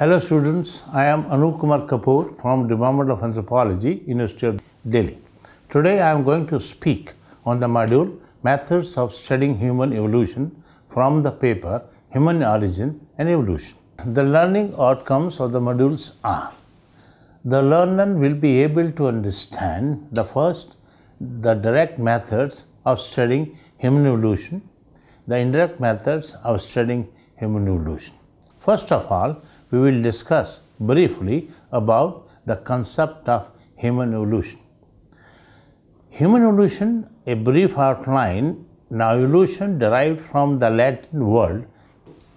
Hello students, I am Anup Kumar Kapoor from Department of Anthropology, University of Delhi. Today I am going to speak on the module Methods of Studying Human Evolution from the paper Human Origin and Evolution. The learning outcomes of the modules are: the learner will be able to understand the direct methods of studying human evolution, the indirect methods of studying human evolution. First of all, we will discuss briefly about the concept of human evolution. Human evolution, a brief outline. Now, evolution derived from the Latin word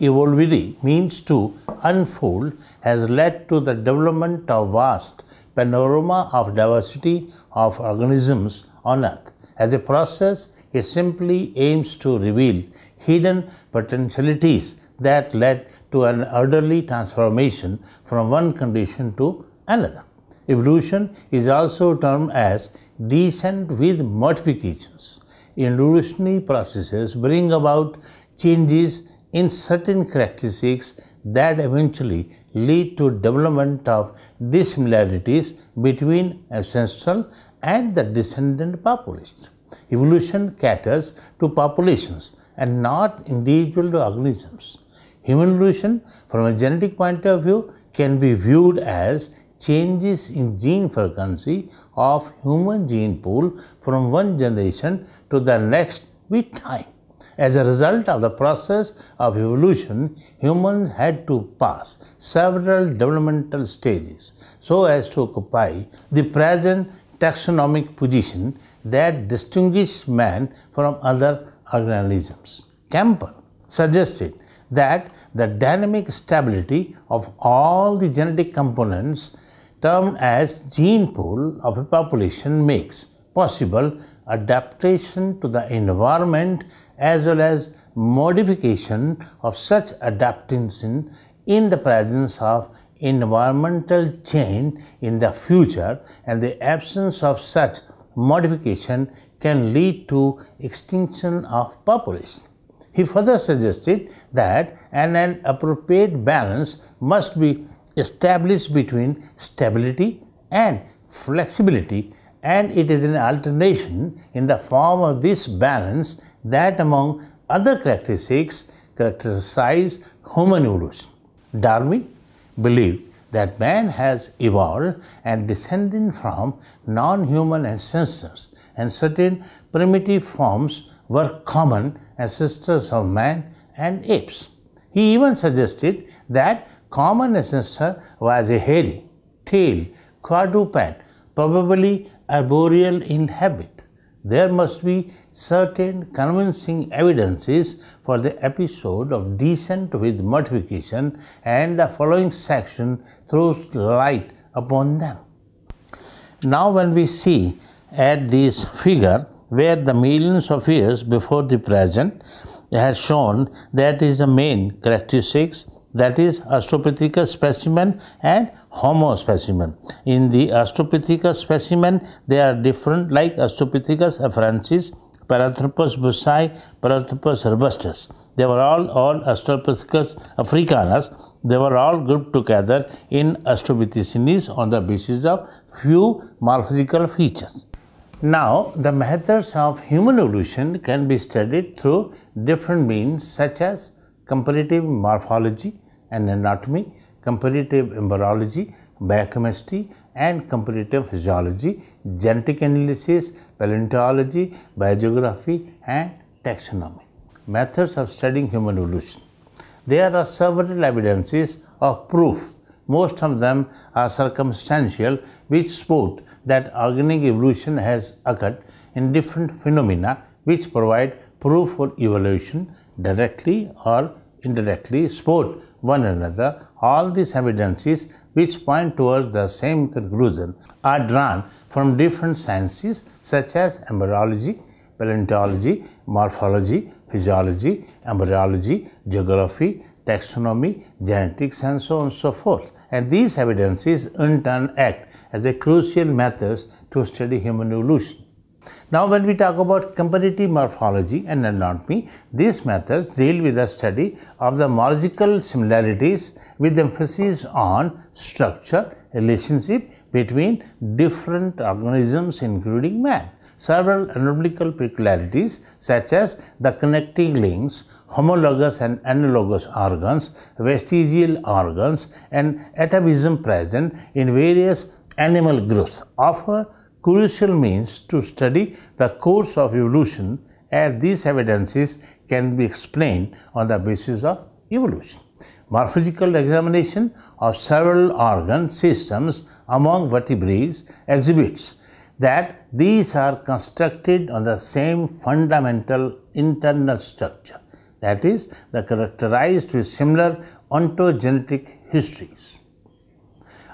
evolvere, means to unfold, has led to the development of vast panorama of diversity of organisms on Earth. As a process, it simply aims to reveal hidden potentialities that led to an orderly transformation from one condition to another. Evolution is also termed as descent with modifications. Evolutionary processes bring about changes in certain characteristics that eventually lead to development of dissimilarities between ancestral and the descendant populations. Evolution caters to populations and not individual organisms. Human evolution, from a genetic point of view, can be viewed as changes in gene frequency of human gene pool from one generation to the next with time. As a result of the process of evolution, humans had to pass several developmental stages so as to occupy the present taxonomic position that distinguishes man from other organisms. Campbell suggested that the dynamic stability of all the genetic components termed as gene pool of a population makes possible adaptation to the environment as well as modification of such adaptation in the presence of environmental change in the future, and the absence of such modification can lead to extinction of population. He further suggested that an appropriate balance must be established between stability and flexibility, and it is an alternation in the form of this balance that, among other characteristics, characterize human evolution. Darwin believed that man has evolved and descended from non-human ancestors, and certain primitive forms were common ancestors of man and apes. He even suggested that common ancestor was a hairy, tailed quadruped, probably arboreal in habit. There must be certain convincing evidences for the episode of descent with modification, and the following section throws light upon them. Now, when we see at this figure where the millions of years before the present has shown, that is the main characteristics, that is Australopithecus specimen and Homo specimen. In the Australopithecus specimen, they are different, like Australopithecus afarensis, Paranthropus busae, Paranthropus robustus. They were all Australopithecus africanus. They were all grouped together in Australopithecines on the basis of few morphological features. Now, the methods of human evolution can be studied through different means such as comparative morphology and anatomy, comparative embryology, biochemistry and comparative physiology, genetic analysis, paleontology, biogeography and taxonomy. Methods of studying human evolution. There are several evidences of proof. Most of them are circumstantial, which support that organic evolution has occurred in different phenomena which provide proof for evolution directly or indirectly support one another. All these evidences which point towards the same conclusion are drawn from different sciences such as embryology, paleontology, morphology, physiology, embryology, geography, taxonomy, genetics and so on and so forth. And these evidences in turn act as a crucial methods to study human evolution. Now, when we talk about comparative morphology and anatomy, these methods deal with the study of the morphological similarities with emphasis on structure, relationship between different organisms including man. Several anatomical peculiarities such as the connecting links, homologous and analogous organs, vestigial organs, and atavism present in various animal groups offer crucial means to study the course of evolution, as these evidences can be explained on the basis of evolution. Morphological examination of several organ systems among vertebrates exhibits that these are constructed on the same fundamental internal structure, that is, they are characterized with similar ontogenetic histories.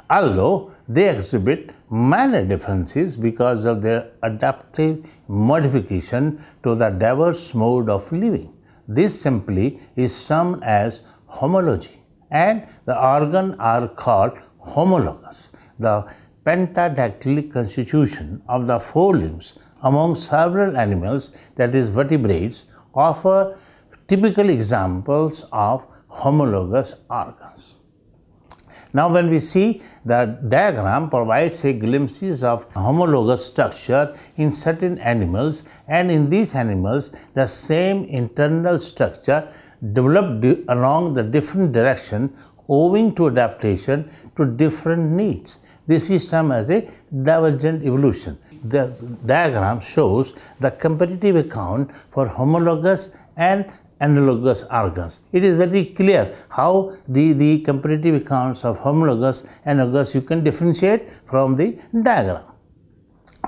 Although they exhibit minor differences because of their adaptive modification to the diverse mode of living, this simply is termed as homology, and the organs are called homologous. The pentadactylic constitution of the forelimbs among several animals, that is vertebrates, offer typical examples of homologous organs. Now, when we see the diagram provides a glimpses of homologous structure in certain animals, and in these animals the same internal structure developed along the different direction owing to adaptation to different needs. This is termed as a divergent evolution. The diagram shows the comparative account for homologous and analogous organs. It is very clear how the comparative accounts of homologous and analogous you can differentiate from the diagram.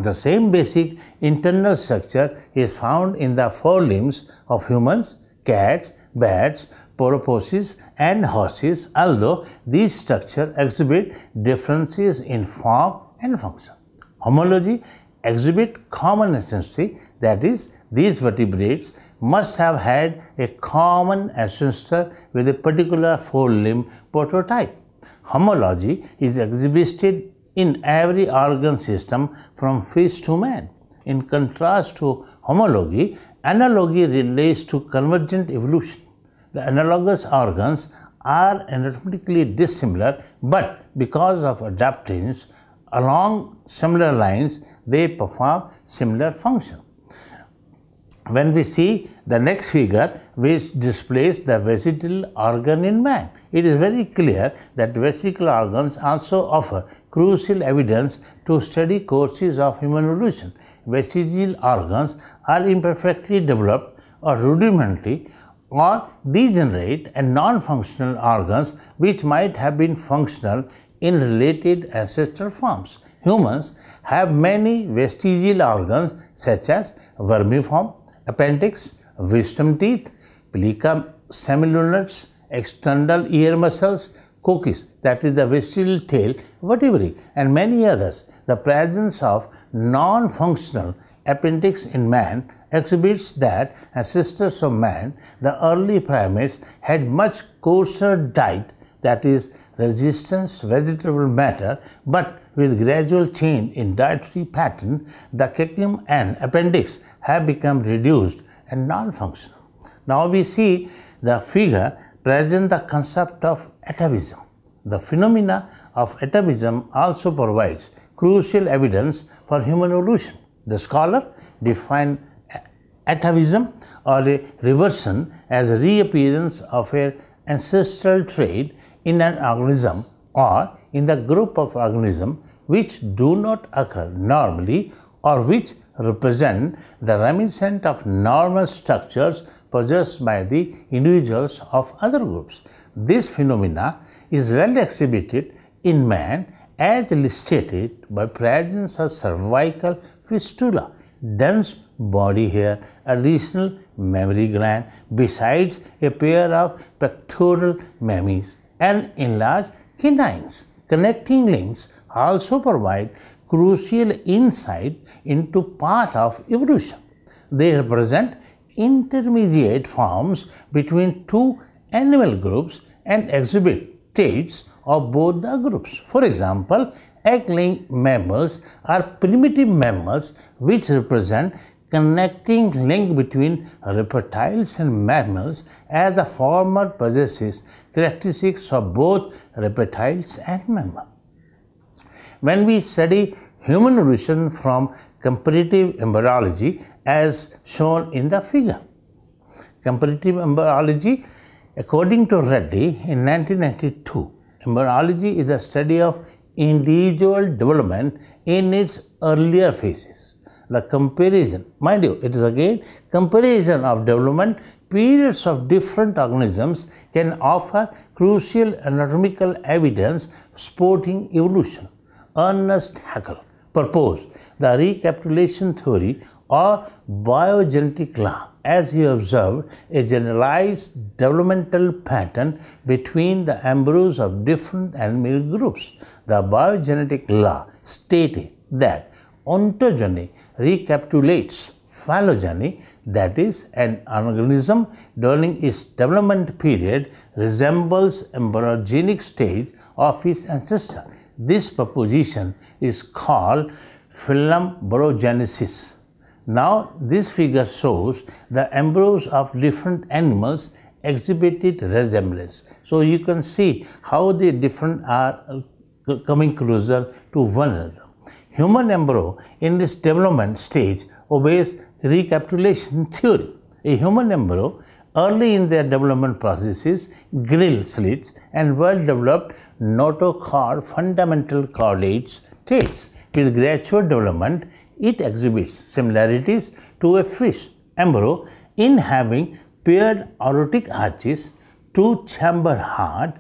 The same basic internal structure is found in the forelimbs of humans, cats, bats, porpoises and horses, although these structures exhibit differences in form and function. Homology exhibit common ancestry, that is, these vertebrates must have had a common ancestor with a particular forelimb prototype. Homology is exhibited in every organ system from fish to man. In contrast to homology, analogy relates to convergent evolution. The analogous organs are anatomically dissimilar, but because of adaptations along similar lines, they perform similar function. When we see the next figure, which displays the vesical organ in man, it is very clear that vesical organs also offer crucial evidence to study courses of human evolution. Vestigial organs are imperfectly developed or rudimentary or degenerate and non-functional organs which might have been functional in related ancestral forms. Humans have many vestigial organs such as vermiform, appendix, wisdom teeth, plica semilunates, external ear muscles, coccus, that is the vestigial tail vertebrae, and many others. The presence of non-functional appendix in man exhibits that ancestors of man, the early primates, had much coarser diet, that is resistance vegetable matter, but with gradual change in dietary pattern, the cecum and appendix have become reduced and non-functional. Now we see the figure present the concept of atavism. The phenomena of atavism also provides crucial evidence for human evolution. The scholar define atavism or a reversion as a reappearance of an ancestral trait in an organism or in the group of organisms which do not occur normally or which represent the reminiscent of normal structures possessed by the individuals of other groups. This phenomena is well exhibited in man as illustrated by presence of cervical fistula, dense body hair, additional mammary gland, besides a pair of pectoral mammies and enlarged canines. Connecting links also provide crucial insight into path of evolution. They represent intermediate forms between two animal groups and exhibit traits of both the groups. For example, Egg-laying mammals are primitive mammals which represent connecting link between reptiles and mammals, as the former possesses characteristics of both reptiles and mammals. When we study human evolution from comparative embryology as shown in the figure. Comparative embryology, according to Reddy in 1992, embryology is the study of individual development in its earlier phases. The comparison, mind you, it is again comparison of development periods of different organisms can offer crucial anatomical evidence supporting evolution. Ernest Haeckel proposed the recapitulation theory or biogenetic law, as he observed a generalized developmental pattern between the embryos of different animal groups. The biogenetic law stated that ontogeny recapitulates phylogeny, that is, an organism during its development period resembles embryogenic stage of its ancestor. This proposition is called phylembrogenesis. Now, this figure shows the embryos of different animals exhibited resemblance. So, you can see how the different are coming closer to one another. Human embryo in this development stage obeys recapitulation theory. A human embryo early in their development processes gill slits and well-developed notochord fundamental chordates traits. With gradual development, it exhibits similarities to a fish embryo in having paired aortic arches, two-chamber heart,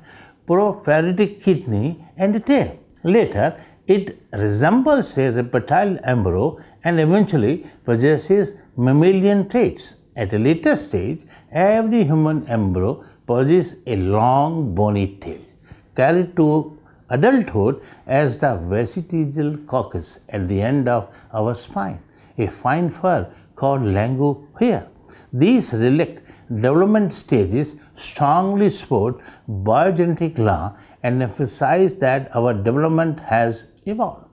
prophylactic kidney and tail. Later, it resembles a reptile embryo and eventually possesses mammalian traits. At a later stage, every human embryo possesses a long bony tail, carried to adulthood as the vestigial coccus at the end of our spine, a fine fur called langu hair. These relict development stages strongly support biogenetic law and emphasize that our development has evolved.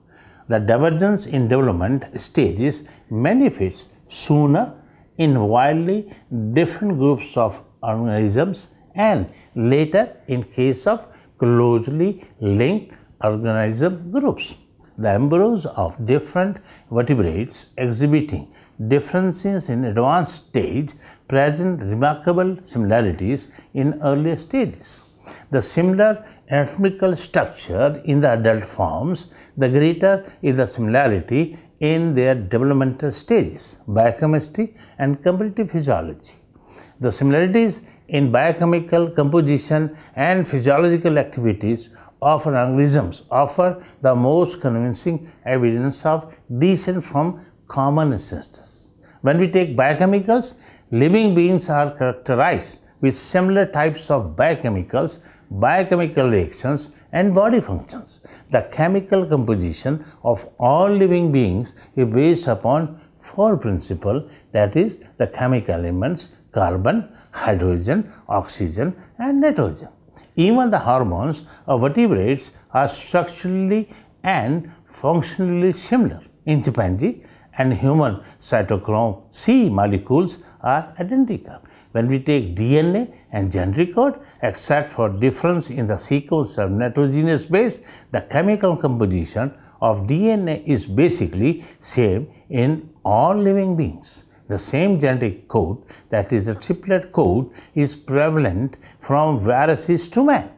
The divergence in development stages manifests sooner in wildly different groups of organisms and later in case of closely linked organism groups. The embryos of different vertebrates exhibiting differences in advanced stage present remarkable similarities in earlier stages. The similar anatomical structure in the adult forms, the greater is the similarity in their developmental stages, biochemistry and comparative physiology. The similarities in biochemical composition and physiological activities of organisms offer the most convincing evidence of descent from common ancestors. When we take biochemicals, living beings are characterized with similar types of biochemicals, biochemical reactions and body functions. The chemical composition of all living beings is based upon four principles, that is, the chemical elements carbon, hydrogen, oxygen and nitrogen. Even the hormones of vertebrates are structurally and functionally similar. In chimpanzee and human, cytochrome C molecules are identical. When we take DNA and genetic code, except for difference in the sequence of nitrogenous base, the chemical composition of DNA is basically same in all living beings. The same genetic code, that is the triplet code, is prevalent from viruses to man.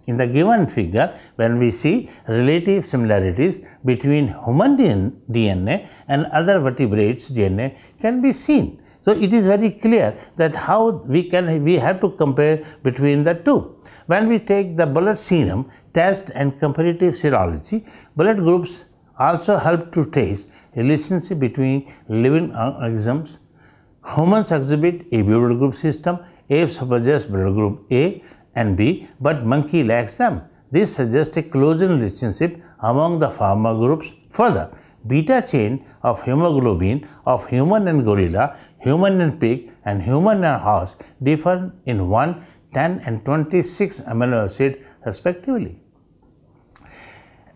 In the given figure, when we see relative similarities between human DNA and other vertebrates' DNA can be seen. So it is very clear that how we have to compare between the two. When we take the blood serum test and comparative serology, blood groups also help to trace relationship between living organisms. Humans exhibit a blood group system. Apes possess blood group A and B, but monkey lacks them. This suggests a close relationship among the former groups. Further, beta chain of hemoglobin of human and gorilla, human and pig, and human and horse differ in 1, 10, and 26 amino acids respectively.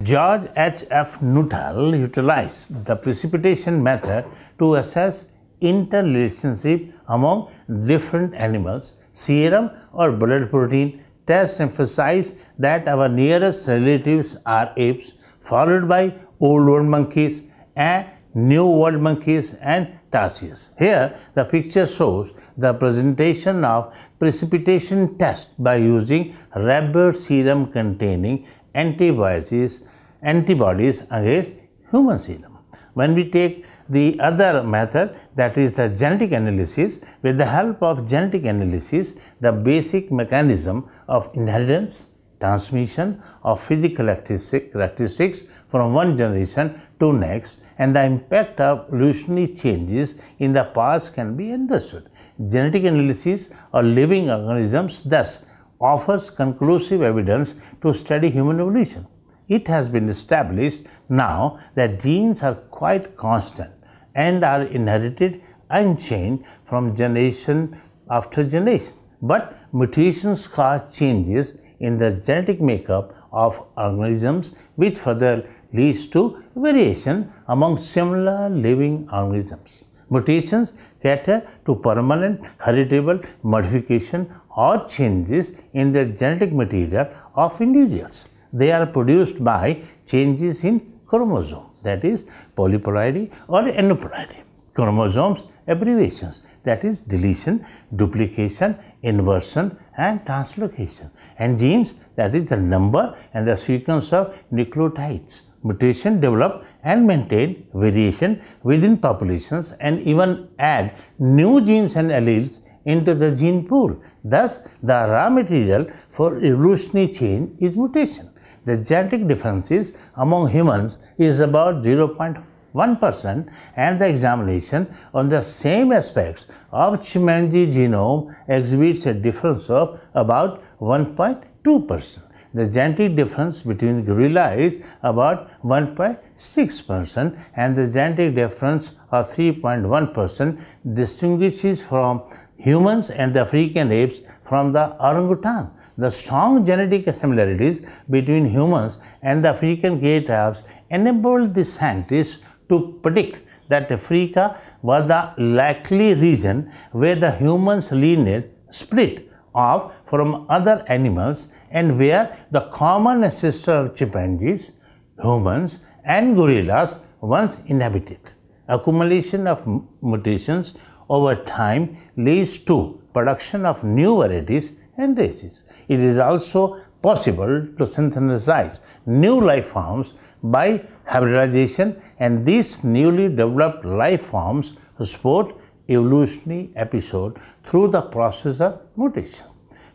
George H.F. Nuttall utilized the precipitation method to assess interrelationship among different animals. Serum or blood protein tests emphasize that our nearest relatives are apes, followed by Old World monkeys and New World monkeys and tarsiers. Here, the picture shows the presentation of precipitation test by using rabbit serum containing antibodies against human serum. When we take the other method, that is the genetic analysis, with the help of genetic analysis, the basic mechanism of inheritance, transmission of physical characteristics from one generation to next, and the impact of evolutionary changes in the past can be understood. Genetic analysis of living organisms thus offers conclusive evidence to study human evolution. It has been established now that genes are quite constant and are inherited unchanged from generation after generation. But mutations cause changes in the genetic makeup of organisms, which further leads to variation among similar living organisms. Mutations cater to permanent heritable modification or changes in the genetic material of individuals. They are produced by changes in chromosome, that is polyploidy or aneuploidy. Chromosomes abbreviations, that is deletion, duplication, inversion and translocation, and genes, that is the number and the sequence of nucleotides. Mutation develop and maintain variation within populations and even add new genes and alleles into the gene pool. Thus, the raw material for evolutionary change is mutation. The genetic differences among humans is about 0.1%, and the examination on the same aspects of chimpanzee genome exhibits a difference of about 1.2%. The genetic difference between gorilla is about 1.6%, and the genetic difference of 3.1% distinguishes from humans and the African apes from the orangutan. The strong genetic similarities between humans and the African great apes enabled the scientists to predict that Africa was the likely region where the humans' lineage split off from other animals and where the common ancestor of chimpanzees, humans and gorillas once inhabited. Accumulation of mutations over time leads to production of new varieties and races. It is also possible to synthesize new life forms by hybridization, and these newly developed life forms support evolutionary episode through the process of mutation.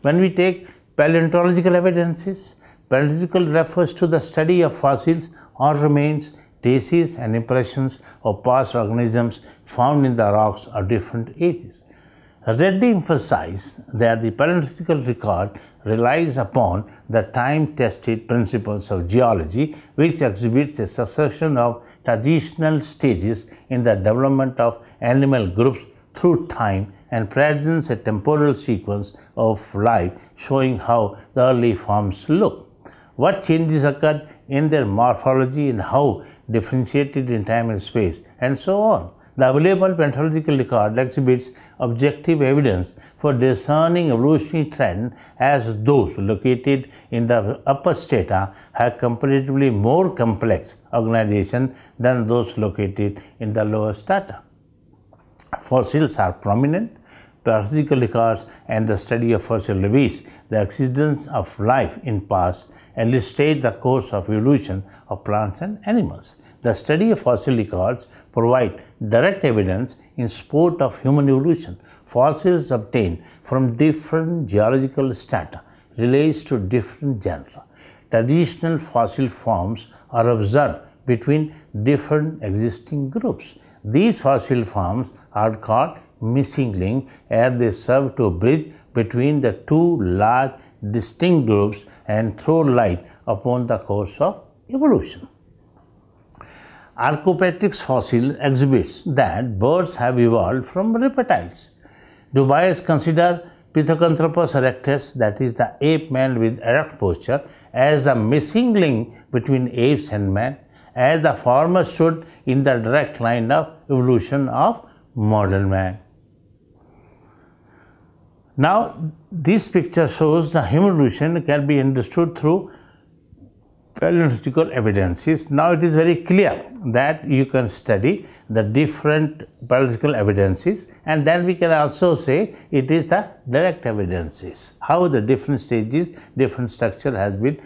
When we take paleontological evidences, paleontological refers to the study of fossils or remains, traces and impressions of past organisms found in the rocks of different ages. Reddy emphasized that the paleontological record relies upon the time-tested principles of geology, which exhibits a succession of traditional stages in the development of animal groups through time and presents a temporal sequence of life showing how the early forms look, what changes occurred in their morphology and how differentiated in time and space, and so on. The available paleontological record exhibits objective evidence for discerning evolutionary trend, as those located in the upper strata have comparatively more complex organization than those located in the lower strata. Fossils are prominent. Paleontological records and the study of fossil reveals the existence of life in past and illustrate the course of evolution of plants and animals. The study of fossil records provide direct evidence in support of human evolution. Fossils obtained from different geological strata relates to different genera. Traditional fossil forms are observed between different existing groups. These fossil forms are called missing link, as they serve to bridge between the two large distinct groups and throw light upon the course of evolution. Archaeopteryx fossil exhibits that birds have evolved from reptiles. Dubais consider Pithecanthropus erectus, that is the ape man with erect posture, as the missing link between apes and man, as the former stood in the direct line of evolution of modern man. Now, this picture shows the human evolution can be understood through paleontological evidences. Now, it is very clear that you can study the different paleontological evidences, and then we can also say it is the direct evidences, how the different stages, different structure has been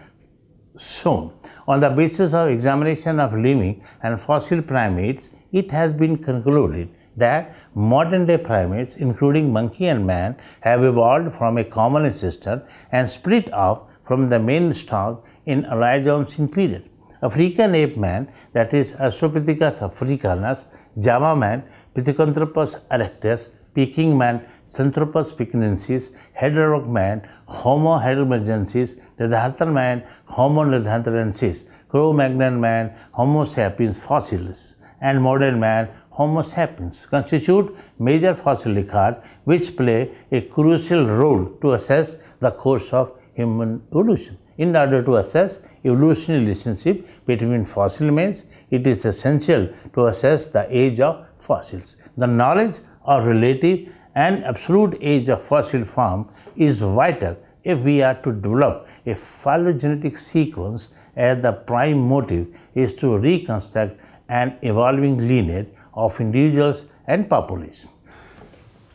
shown. On the basis of examination of living and fossil primates, it has been concluded that modern day primates, including monkey and man, have evolved from a common ancestor and split off from the main stock in Oligocene period. African ape man, that is Australopithecus africanus, Java man, Pithecanthropus erectus, Peking man, Synthropus pekinensis, Hedrehog man, Homo heidelbergensis, Neanderthal man, Homo neanderthalensis, Cro-Magnon man, Homo sapiens fossils, and modern man, Homo sapiens, constitute major fossil records which play a crucial role to assess the course of human evolution. In order to assess evolutionary relationship between fossil remains, it is essential to assess the age of fossils. The knowledge of relative and absolute age of fossil form is vital if we are to develop a phylogenetic sequence, as the prime motive is to reconstruct an evolving lineage of individuals and populations.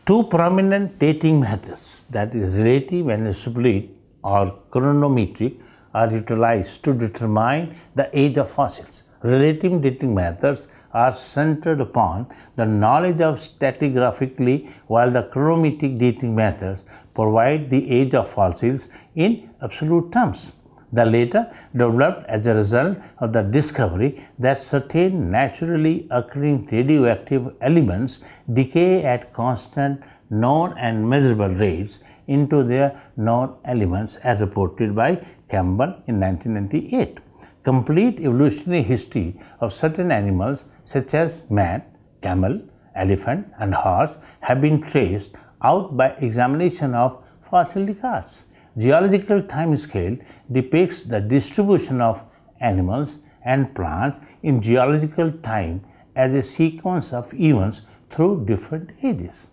Two prominent dating methods, that is relative and absolute or chronometric, are utilized to determine the age of fossils. Relative dating methods are centered upon the knowledge of stratigraphically, while the chronometric dating methods provide the age of fossils in absolute terms. The latter developed as a result of the discovery that certain naturally occurring radioactive elements decay at constant known and measurable rates into their known elements, as reported by Campbell in 1998. Complete evolutionary history of certain animals such as man, camel, elephant and horse have been traced out by examination of fossil records. Geological time scale depicts the distribution of animals and plants in geological time as a sequence of events through different ages.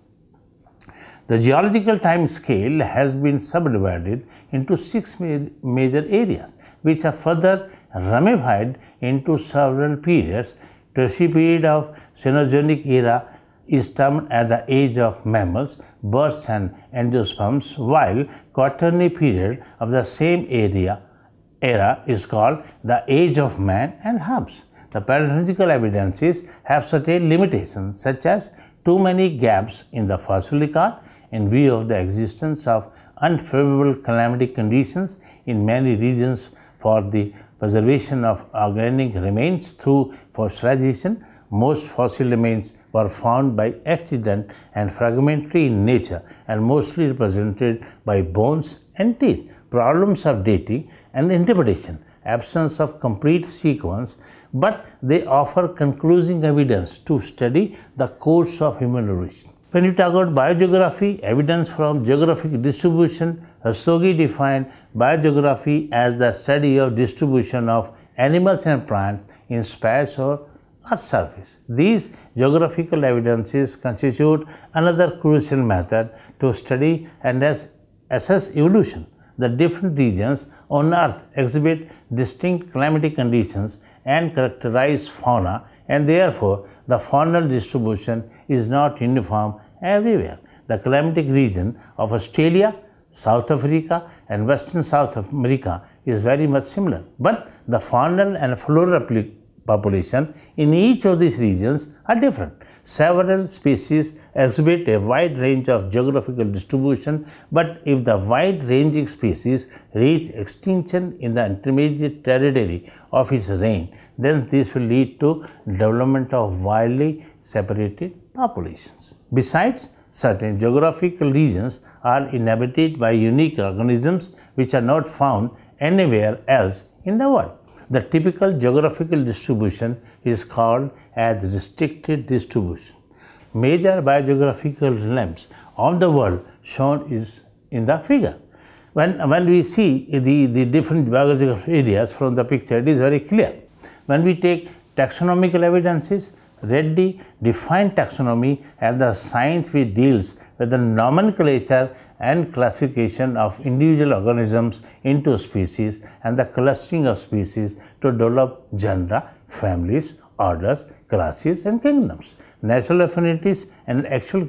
The geological time scale has been subdivided into 6 major areas, which are further ramified into several periods. Tertiary period of Cenozoic era is termed as the age of mammals, birds and angiosperms, while Quaternary period of the same era is called the age of man and herbs. The paleontological evidences have certain limitations, such as too many gaps in the fossil record in view of the existence of unfavorable climatic conditions in many regions for the preservation of organic remains through fossilization. Most fossil remains were found by accident and fragmentary in nature and mostly represented by bones and teeth. Problems of dating and interpretation, absence of complete sequence, but they offer conclusive evidence to study the course of human evolution. When you talk about biogeography, evidence from geographic distribution, Rastogi defined biogeography as the study of distribution of animals and plants in space or Earth's surface. These geographical evidences constitute another crucial method to study and assess evolution. The different regions on Earth exhibit distinct climatic conditions and characterize fauna, and therefore the faunal distribution is not uniform everywhere. The climatic region of Australia, South Africa and Western South America is very much similar, but the faunal and floral population in each of these regions are different. Several species exhibit a wide range of geographical distribution, but if the wide-ranging species reach extinction in the intermediate territory of its range, then this will lead to development of widely separated populations. Besides, certain geographical regions are inhabited by unique organisms which are not found anywhere else in the world. The typical geographical distribution is called as restricted distribution. Major biogeographical realms of the world shown is in the figure. When we see the different biological areas from the picture, it is very clear. When we take taxonomical evidences, Reddy defined taxonomy as the science which deals with the nomenclature and classification of individual organisms into species and the clustering of species to develop genera, families, orders, classes and kingdoms. Natural affinities and actual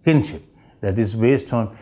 kinship, that is based on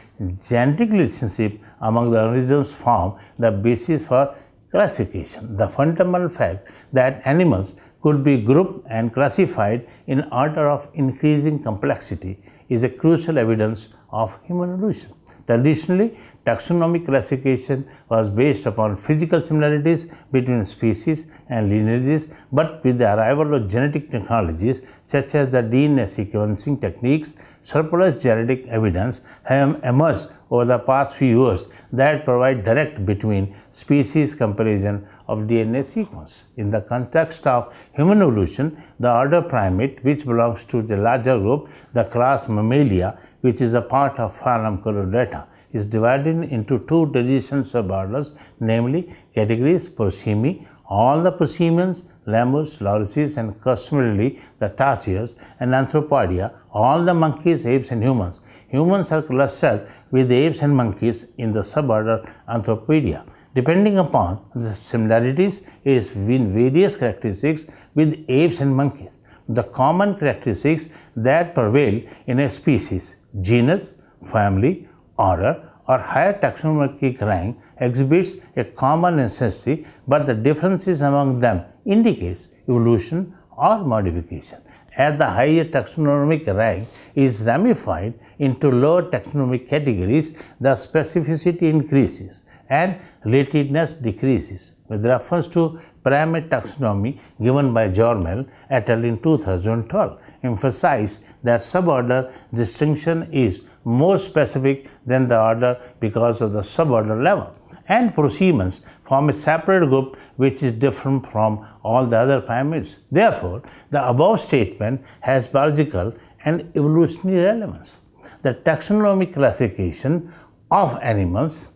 genetic relationship among the organisms, form the basis for classification. The fundamental fact that animals could be grouped and classified in order of increasing complexity is a crucial evidence of human evolution. Traditionally, taxonomic classification was based upon physical similarities between species and lineages, but with the arrival of genetic technologies such as the DNA sequencing techniques, surplus genetic evidence have emerged over the past few years that provide direct between species comparison of DNA sequence. In the context of human evolution, the order primate, which belongs to the larger group, the class Mammalia, which is a part of phylum Chordata, is divided into two traditional suborders, namely categories Prosimi, all the prosimians, lemurs, lorises, and customarily the tarsiers, and Anthropodia, all the monkeys, apes, and humans. Humans are clustered with apes and monkeys in the suborder Anthropodia. Depending upon the similarities is in various characteristics with apes and monkeys. The common characteristics that prevail in a species, genus, family, order, or higher taxonomic rank exhibits a common ancestry, but the differences among them indicates evolution or modification. As the higher taxonomic rank is ramified into lower taxonomic categories, the specificity increases and relatedness decreases. With reference to primate taxonomy given by Jormel et al. In 2012, emphasized that suborder distinction is more specific than the order because of the suborder level, and prosimians form a separate group which is different from all the other primates. Therefore, the above statement has biological and evolutionary relevance. The taxonomic classification of animals,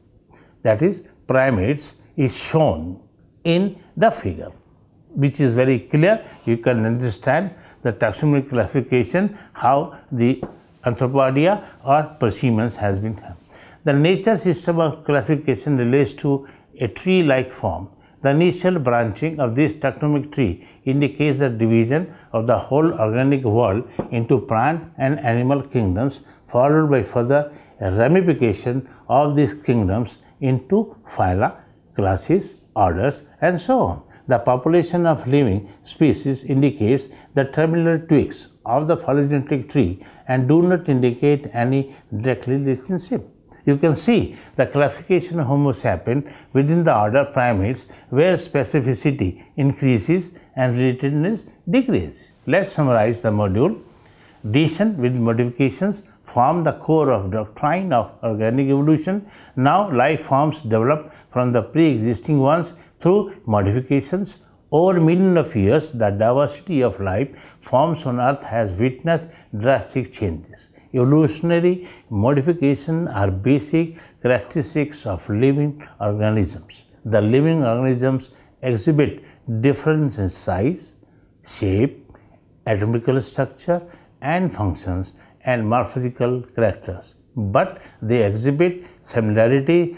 that is primates, is shown in the figure, which is very clear. You can understand the taxonomic classification, how the Anthropodia or prosimians has been done. The nature system of classification relates to a tree-like form. The initial branching of this taxonomic tree indicates the division of the whole organic world into plant and animal kingdoms, followed by further ramification of these kingdoms into phyla, classes, orders, and so on. The population of living species indicates the terminal twigs of the phylogenetic tree and do not indicate any direct relationship. You can see the classification of Homo sapiens within the order primates, where specificity increases and relatedness decreases. Let's summarize the module. Addition with modifications form the core of doctrine of organic evolution. Now, life forms develop from the pre-existing ones through modifications. Over millions of years, the diversity of life forms on Earth has witnessed drastic changes. Evolutionary modifications are basic characteristics of living organisms. The living organisms exhibit difference in size, shape, anatomical structure, and functions and morphological characters, but they exhibit similarity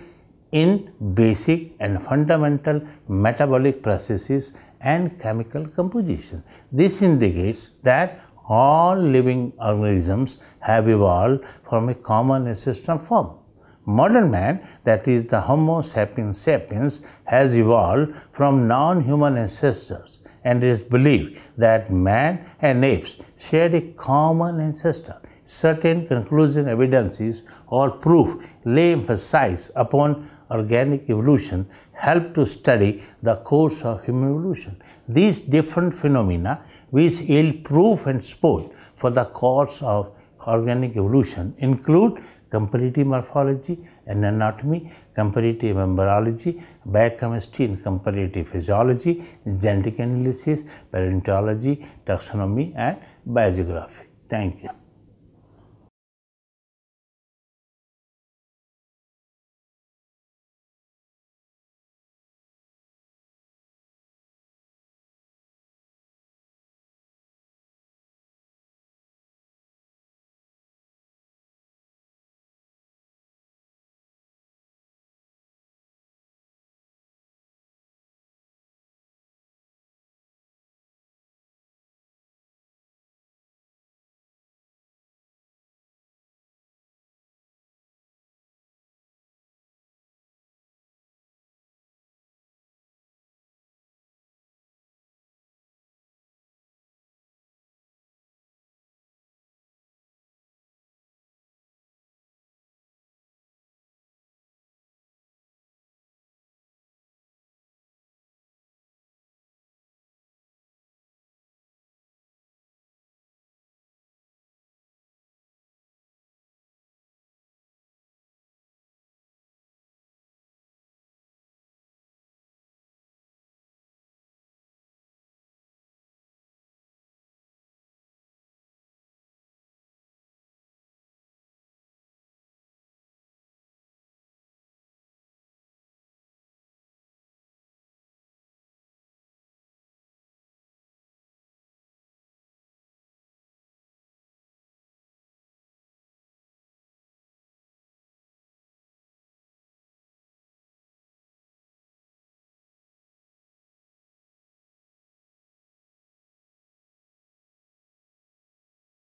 in basic and fundamental metabolic processes and chemical composition. This indicates that all living organisms have evolved from a common ancestral form. Modern man, that is the Homo sapiens sapiens, has evolved from non-human ancestors, and it is believed that man and apes shared a common ancestor. Certain conclusion evidences or proof lay emphasis upon organic evolution help to study the course of human evolution. These different phenomena which yield proof and support for the course of organic evolution include comparative morphology and anatomy, comparative embryology, biochemistry and comparative physiology, genetic analysis, paleontology, taxonomy and biogeography. Thank you.